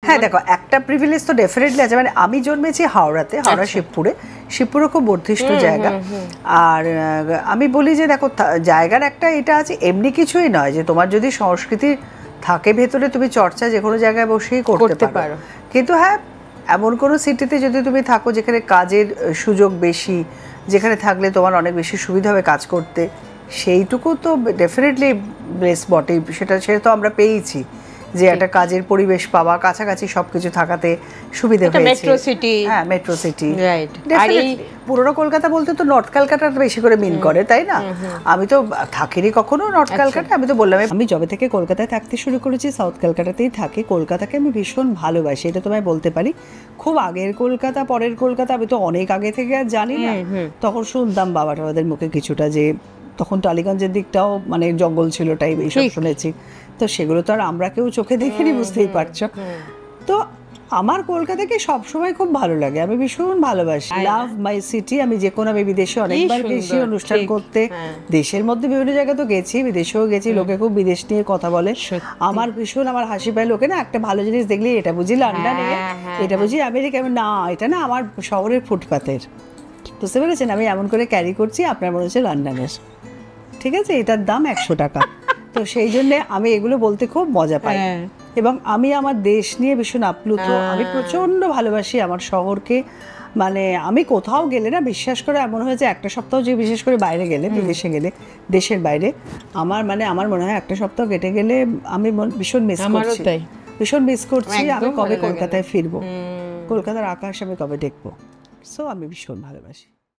হ্যাঁ দেখো, একটা প্রিভিলেজ তো ডেফিনেটলি আছে, মানে আমি জন্মেছি হাওড়াতে, হাওড়া শিবপুরে। শিবপুরে খুব বর্ধিষ্ণু জায়গা। আর আমি বলি যে দেখো, জায়গার একটা এটা আছে, এমনি কিছুই নয় যে তোমার যদি সংস্কৃতি থাকে ভেতরে, তুমি চর্চা যে কোনো জায়গায় বসেই করতে পারো। কিন্তু হ্যাঁ, এমন কোনো সিটিতে যদি তুমি থাকো যেখানে কাজের সুযোগ বেশি, যেখানে থাকলে তোমার অনেক বেশি সুবিধা হবে কাজ করতে, সেইটুকু তো ডেফিনেটলি ব্লেস বটেই। সেটা তো আমরা পেয়েছি যে একটা কাজের পরিবেশ পাওয়া, কাছাকাছি সবকিছু থাকাতে সুবিধা হয়েছে। মেট্রো সিটি, হ্যাঁ মেট্রো সিটি, রাইট। আর এই পুরোনো কলকাতা বলতে তো নর্থ ক্যালকাটাটা বেশি করে মিন করে, তাই না? আমি তো থাকিনি কখনো নর্থ ক্যালকাটা, আমি তো বললাম আমি যবে থেকে কলকাতায় থাকতে শুরু করেছি সাউথ ক্যালকাটাতেই থাকি। কলকাতাকে আমি ভীষণ ভালোবাসি, এটা তোমায় বলতে পারি। খুব আগের কলকাতা, পরের কলকাতা আমি তো অনেক আগে থেকে আর জানি না। তখন শুনতাম বাবা টাবাদের মুখে কিছুটা, যে তখন টালিগঞ্জের দিকটাও মানে জঙ্গল ছিল টাইপ, এইসব শুনেছি। তো সেগুলো তো আর আমরা কেউ চোখে দেখিনি, বুঝতেই পারছো। তো আমার কলকাতাকে সবসময় খুব ভালো লাগে, আমি ভীষণ ভালোবাসি, লাভ মাই সিটি। আমি যে কোনো, আমি বিদেশে অনেকবার গেছি অনুষ্ঠান করতে, দেশের মধ্যে বিভিন্ন জায়গায় তো গেছি, বিদেশেও গেছি। লোকে খুব বিদেশ নিয়ে কথা বলে, আমার ভীষণ আমার হাসি পায়। লোকে না একটা ভালো জিনিস দেখলে এটা বুঝি লন্ডনে, এটা বুঝি আমেরিকা, না এটা না আমার শহরের ফুটপাতের, বুঝতে পেরেছেন? আমি এমন করে ক্যারি করছি, আপনার মনে হচ্ছে লন্ডনের, ঠিক আছে? এটার দাম 100 টাকা। তো সেই জন্য আমি এগুলো বলতে খুব মজা পাই, এবং আমি আমার দেশ নিয়ে ভীষণ আপ্লুত। আমি প্রচণ্ড ভালোবাসি আমার শহরকে। মানে আমি কোথাও গেলে না, বিশ্বাস করে এমন হয়েছে একটা সপ্তাহ, যে বিশেষ করে বাইরে গেলে, বিদেশে গেলে, দেশের বাইরে, আমার মনে হয় একটা সপ্তাহ কেটে গেলে আমি ভীষণ মিস করছি, ভীষণ মিস করছি। আমি কবে কলকাতায় ফিরবো, কলকাতার আকাশ আমি কবে দেখবো। সো আমি ভীষণ ভালোবাসি।